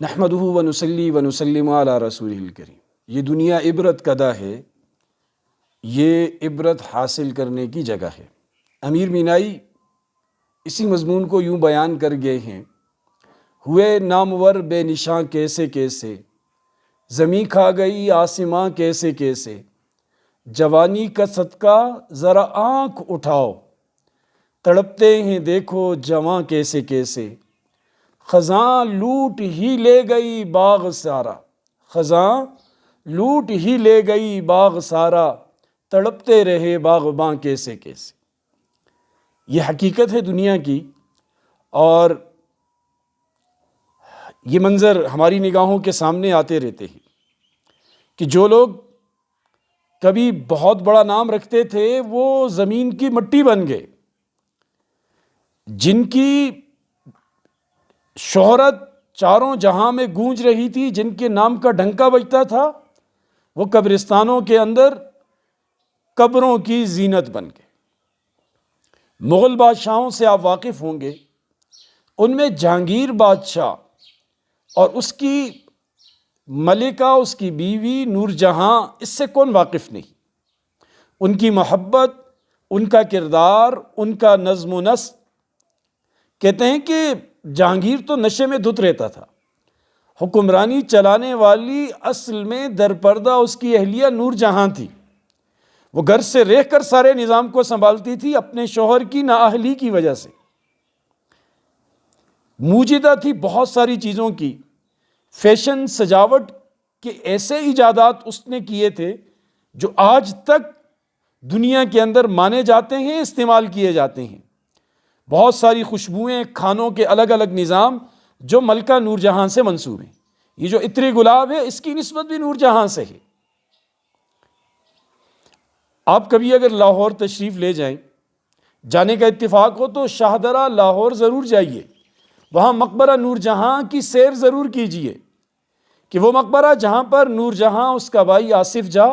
نحمدہ ونصلی ونسلم علی رسولہ الکریم۔ یہ دنیا عبرت کدہ ہے، یہ عبرت حاصل کرنے کی جگہ ہے۔ امیر مینائی اسی مضمون کو یوں بیان کر گئے ہیں: ہوئے نامور بے نشاں کیسے کیسے، زمیں کھا گئی آسماں کیسے کیسے، جوانی کا صدقہ ذرا آنکھ اٹھاؤ، تڑپتے ہیں دیکھو جواں کیسے کیسے، خزاں لوٹ ہی لے گئی باغ سارا، خزاں لوٹ ہی لے گئی باغ سارا، تڑپتے رہے باغباں کیسے کیسے۔ یہ حقیقت ہے دنیا کی، اور یہ منظر ہماری نگاہوں کے سامنے آتے رہتے ہیں کہ جو لوگ کبھی بہت بڑا نام رکھتے تھے وہ زمین کی مٹی بن گئے، جن کی شہرت چاروں جہاں میں گونج رہی تھی، جن کے نام کا ڈھنکا بجتا تھا، وہ قبرستانوں کے اندر قبروں کی زینت بن گئے۔ مغل بادشاہوں سے آپ واقف ہوں گے، ان میں جہانگیر بادشاہ اور اس کی ملکہ، اس کی بیوی نور جہاں، اس سے کون واقف نہیں؟ ان کی محبت، ان کا کردار، ان کا نظم و نسق۔ کہتے ہیں کہ جہانگیر تو نشے میں دھت رہتا تھا، حکمرانی چلانے والی اصل میں درپردہ اس کی اہلیہ نور جہاں تھی۔ وہ گھر سے رہ کر سارے نظام کو سنبھالتی تھی، اپنے شوہر کی نااہلی کی وجہ سے۔ موجدہ تھی بہت ساری چیزوں کی، فیشن، سجاوٹ کے ایسے ایجادات اس نے کیے تھے جو آج تک دنیا کے اندر مانے جاتے ہیں، استعمال کیے جاتے ہیں۔ بہت ساری خوشبوئیں، کھانوں کے الگ الگ نظام جو ملکہ نور جہاں سے منسوب ہیں۔ یہ جو عطر گلاب ہے، اس کی نسبت بھی نور جہاں سے ہے۔ آپ کبھی اگر لاہور تشریف لے جائیں، جانے کا اتفاق ہو تو شاہدرہ لاہور ضرور جائیے، وہاں مقبرہ نور جہاں کی سیر ضرور کیجیے، کہ وہ مقبرہ جہاں پر نور جہاں، اس کا بھائی آصف جاں،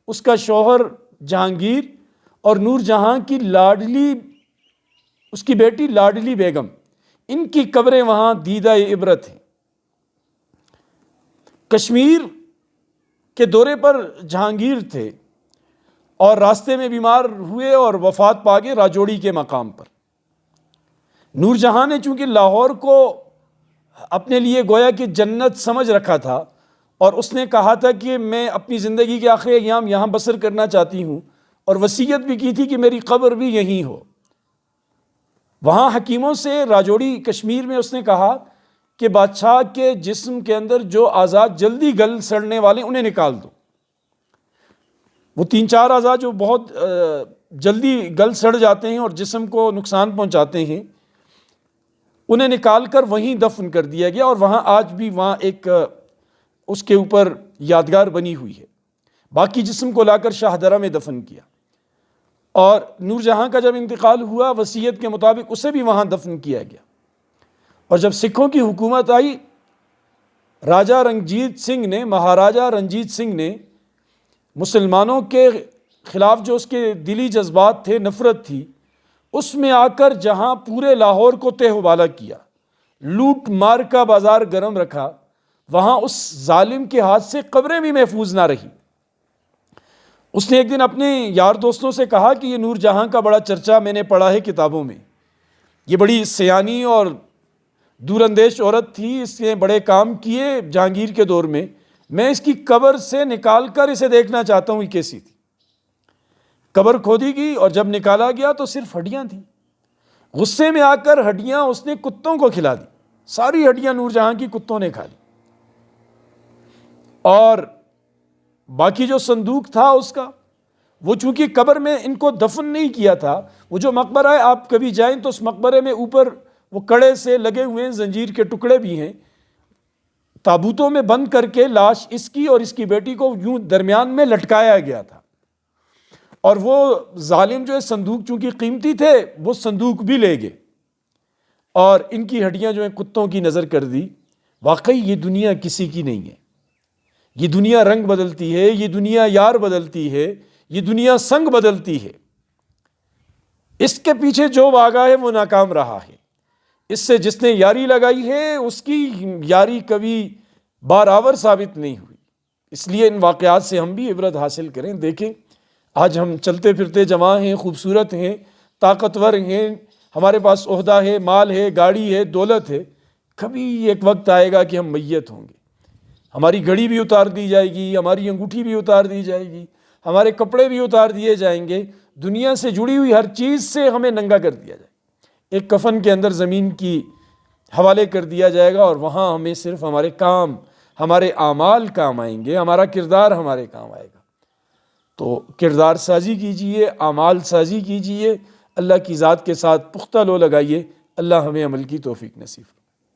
اس کا شوہر جہانگیر اور نور جہاں کی لاڈلی، اس کی بیٹی لاڈلی بیگم، ان کی قبریں وہاں دیدہ عبرت ہیں۔ کشمیر کے دورے پر جہانگیر تھے اور راستے میں بیمار ہوئے اور وفات پا گئے راجوڑی کے مقام پر۔ نور جہاں نے چونکہ لاہور کو اپنے لیے گویا کہ جنت سمجھ رکھا تھا، اور اس نے کہا تھا کہ میں اپنی زندگی کے آخری ایام یہاں بسر کرنا چاہتی ہوں، اور وصیت بھی کی تھی کہ میری قبر بھی یہیں ہو۔ وہاں حکیموں سے راجوڑی کشمیر میں اس نے کہا کہ بادشاہ کے جسم کے اندر جو اعضاء جلدی گل سڑنے والے انہیں نکال دو۔ وہ 3-4 اعضاء جو بہت جلدی گل سڑ جاتے ہیں اور جسم کو نقصان پہنچاتے ہیں، انہیں نکال کر وہیں دفن کر دیا گیا، اور وہاں آج بھی وہاں ایک اس کے اوپر یادگار بنی ہوئی ہے۔ باقی جسم کو لا کر شاہدرہ میں دفن کیا، اور نور جہاں کا جب انتقال ہوا وصیت کے مطابق اسے بھی وہاں دفن کیا گیا۔ اور جب سکھوں کی حکومت آئی، راجہ رنجیت سنگھ نے، مہاراجہ رنجیت سنگھ نے مسلمانوں کے خلاف جو اس کے دلی جذبات تھے، نفرت تھی، اس میں آ کر جہاں پورے لاہور کو تہ و بالا کیا، لوٹ مار کا بازار گرم رکھا، وہاں اس ظالم کے ہاتھ سے قبریں بھی محفوظ نہ رہی۔ اس نے ایک دن اپنے یار دوستوں سے کہا کہ یہ نور جہاں کا بڑا چرچا میں نے پڑھا ہے کتابوں میں، یہ بڑی سیانی اور دور اندیش عورت تھی، اس نے بڑے کام کیے جہانگیر کے دور میں اس کی قبر سے نکال کر اسے دیکھنا چاہتا ہوں یہ کیسی تھی۔ قبر کھودی گئی اور جب نکالا گیا تو صرف ہڈیاں تھیں۔ غصے میں آ کر ہڈیاں اس نے کتوں کو کھلا دی، ساری ہڈیاں نور جہاں کی کتوں نے کھا لی، اور باقی جو صندوق تھا اس کا، وہ چونکہ قبر میں ان کو دفن نہیں کیا تھا، وہ جو مقبرہ ہے آپ کبھی جائیں تو اس مقبرے میں اوپر وہ کڑے سے لگے ہوئے ہیں، زنجیر کے ٹکڑے بھی ہیں، تابوتوں میں بند کر کے لاش اس کی اور اس کی بیٹی کو یوں درمیان میں لٹکایا گیا تھا، اور وہ ظالم جو ہے صندوق چونکہ قیمتی تھے وہ صندوق بھی لے گئے، اور ان کی ہڈیاں جو ہیں کتوں کی نظر کر دی۔ واقعی یہ دنیا کسی کی نہیں ہے، یہ دنیا رنگ بدلتی ہے، یہ دنیا یار بدلتی ہے، یہ دنیا سنگ بدلتی ہے۔ اس کے پیچھے جو بھاگا ہے وہ ناکام رہا ہے۔ اس سے جس نے یاری لگائی ہے اس کی یاری کبھی بارآور ثابت نہیں ہوئی۔ اس لیے ان واقعات سے ہم بھی عبرت حاصل کریں۔ دیکھیں آج ہم چلتے پھرتے جوان ہیں، خوبصورت ہیں، طاقتور ہیں، ہمارے پاس عہدہ ہے، مال ہے، گاڑی ہے، دولت ہے، کبھی ایک وقت آئے گا کہ ہم میت ہوں گے، ہماری گھڑی بھی اتار دی جائے گی، ہماری انگوٹھی بھی اتار دی جائے گی، ہمارے کپڑے بھی اتار دیے جائیں گے، دنیا سے جڑی ہوئی ہر چیز سے ہمیں ننگا کر دیا جائے گا، ایک کفن کے اندر زمین کی حوالے کر دیا جائے گا، اور وہاں ہمیں صرف ہمارے کام، ہمارے اعمال کام آئیں گے، ہمارا کردار ہمارے کام آئے گا۔ تو کردار سازی کیجئے، اعمال سازی کیجئے، اللہ کی ذات کے ساتھ پختہ لو لگائیے۔ اللہ ہمیں عمل کی توفیق نصیب۔